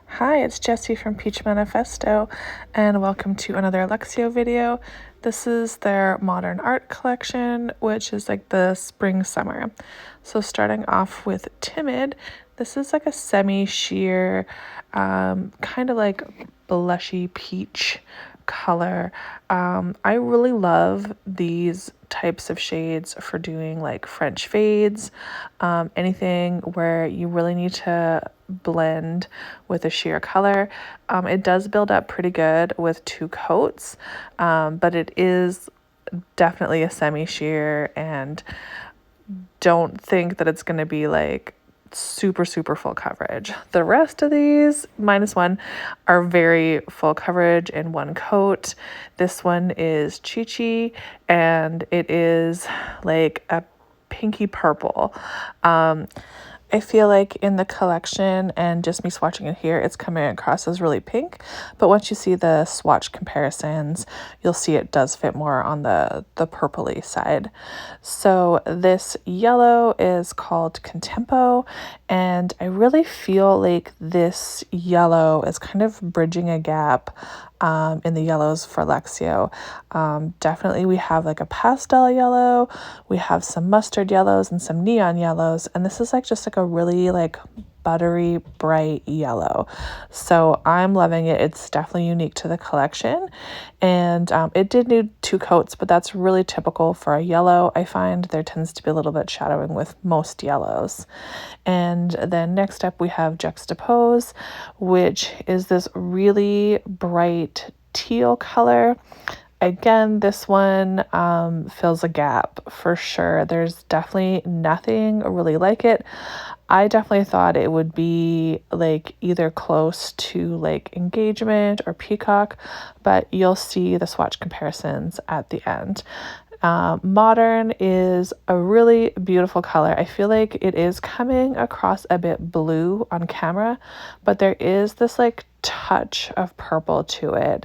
Hi, it's Jessie from Peachmanifesto, and welcome to another Luxio video. This is their modern art collection, which is like the spring summer. So starting off with Timid, this is like a semi-sheer, kind of like blushy peach color. I really love these types of shades for doing like French fades, anything where you really need to blend with a sheer color. It does build up pretty good with two coats, but it is definitely a semi-sheer, and don't think that it's going to be like super full coverage. The rest of these -1 are very full coverage in one coat. This one is Chi-Chi, and it is like a pinky purple. I feel like in the collection and just me swatching it here, it's coming across as really pink. But once you see the swatch comparisons, you'll see it does fit more on the purpley side. So this yellow is called Contempo, and I really feel like this yellow is kind of bridging a gap in the yellows for Luxio. Definitely we have like a pastel yellow, we have some mustard yellows and some neon yellows, and this is like just like a really like buttery bright yellow. So I'm loving it. It's definitely unique to the collection, and it did need two coats, but that's really typical for a yellow. I find there tends to be a little bit shadowing with most yellows. And then next up we have Juxtapose, which is this really bright teal color. Again, this one fills a gap for sure. There's definitely nothing really like it. I definitely thought it would be like either close to like Engagement or Peacock, but you'll see the swatch comparisons at the end. Modern is a really beautiful color. I feel like it is coming across a bit blue on camera, but there is this like touch of purple to it.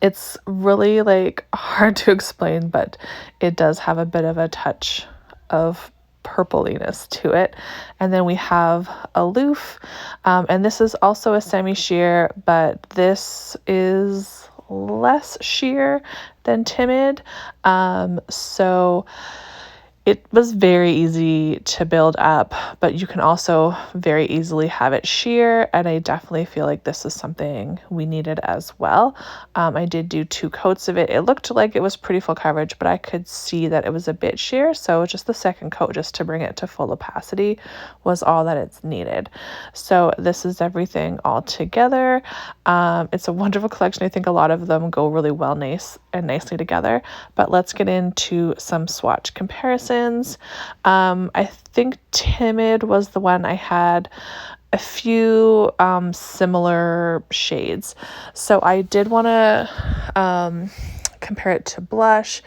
It's really like hard to explain, but it does have a bit of a touch of purpliness to it. And then we have Aloof, and this is also a semi-sheer, but this is less sheer than Timid. So it was very easy to build up, but you can also very easily have it sheer, and I definitely feel like this is something we needed as well. I did do two coats of it. It looked like it was pretty full coverage, but I could see that it was a bit sheer, so just the second coat just to bring it to full opacity was all that it's needed. So this is everything all together. It's a wonderful collection. I think a lot of them go really well nicely together, but let's get into some swatch comparisons. I think Timid was the one I had a few similar shades. So I did want to compare it to blush,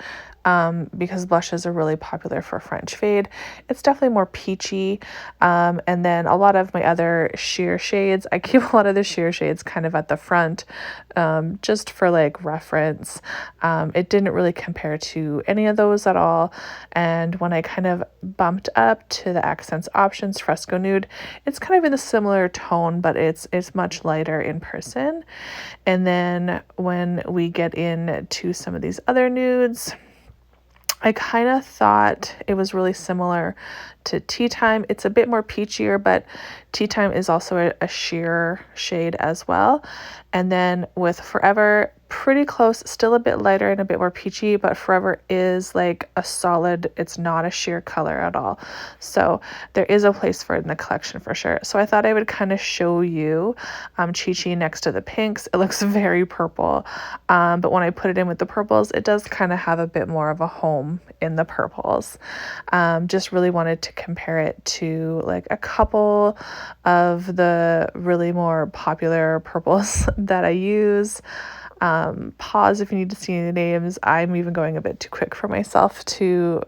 because blushes are really popular for French fade. It's definitely more peachy. And then a lot of my other sheer shades, I keep a lot of the sheer shades kind of at the front, just for like reference. It didn't really compare to any of those at all. And when I kind of bumped up to the accents options, Fresco Nude, it's kind of in a similar tone, but it's much lighter in person. And then when we get into some of these other nudes, I kind of thought it was really similar to Tea Time. It's a bit more peachier, but Tea Time is also a sheer shade as well. And then with Forever, pretty close, still a bit lighter and a bit more peachy, but Forever is like a solid, it's not a sheer color at all. So there is a place for it in the collection for sure. So I thought I would kind of show you Chi-Chi next to the pinks. It looks very purple, but when I put it in with the purples, it does kind of have a bit more of a home in the purples. Just really wanted to compare it to like a couple of the really more popular purples that I use. Pause if you need to see the names. I'm even going a bit too quick for myself to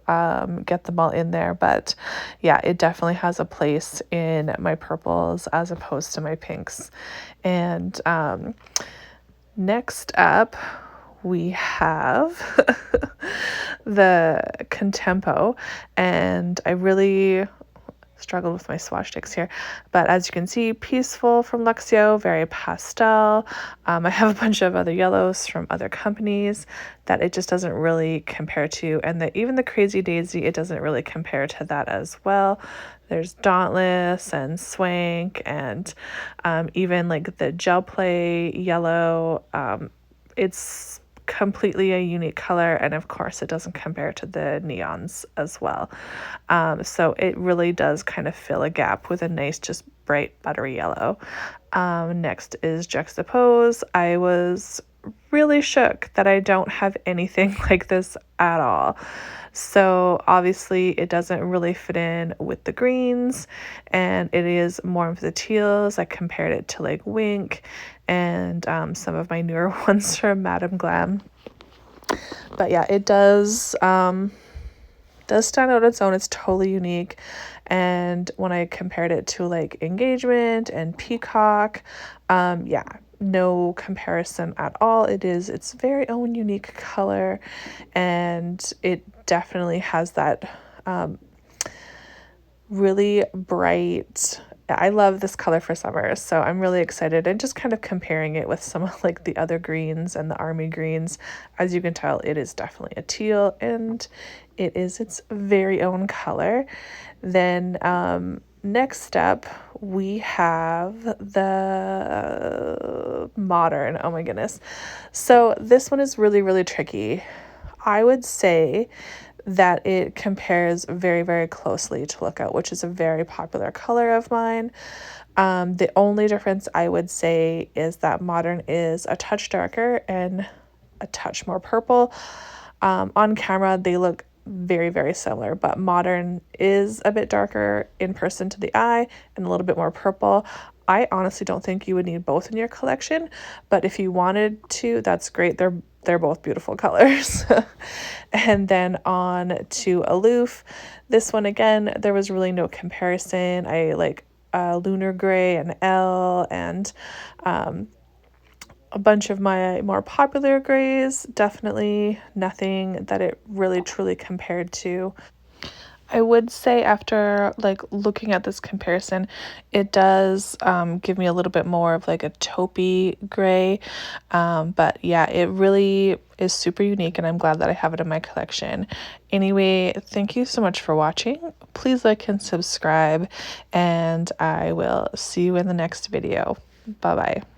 get them all in there, but yeah, it definitely has a place in my purples as opposed to my pinks. And next up we have the Contempo, and I really struggled with my swatch sticks here, but as you can see, Peaceful from Luxio, very pastel. I have a bunch of other yellows from other companies that it just doesn't really compare to, and even the Crazy Daisy, it doesn't really compare to that as well. There's Dauntless and Swank, and even like the Gel Play yellow. It's completely a unique color, and of course it doesn't compare to the neons as well. So it really does kind of fill a gap with a nice, just bright buttery yellow. Next is Juxtapose. I was really shook that I don't have anything like this at all. So obviously it doesn't really fit in with the greens, and it is more of the teals. I compared it to like Wink and some of my newer ones from Madame Glam. But yeah, it does stand out on its own. It's totally unique. And when I compared it to like Engagement and Peacock, yeah, no comparison at all. It is its very own unique color, and it definitely has that really bright. I love this color for summer, so I'm really excited, and just kind of comparing it with some of like the other greens and the army greens. As you can tell, it is definitely a teal, and it is its very own color. Then next up we have the Modern. Oh my goodness. So this one is really, really tricky. I would say that it compares very, very closely to Lookout, which is a very popular color of mine. The only difference I would say is that Modern is a touch darker and a touch more purple. On camera, they look very, very similar, but Modern is a bit darker in person to the eye and a little bit more purple. I honestly don't think you would need both in your collection, but if you wanted to, that's great. They're both beautiful colors. And then on to Aloof. This one, again, there was really no comparison. I like Lunar Gray and L, and a bunch of my more popular grays. Definitely nothing that it really truly compared to. I would say after like looking at this comparison, it does give me a little bit more of like a taupey gray, but yeah, it really is super unique, and I'm glad that I have it in my collection. Anyway, thank you so much for watching. Please like and subscribe, and I will see you in the next video. Bye bye.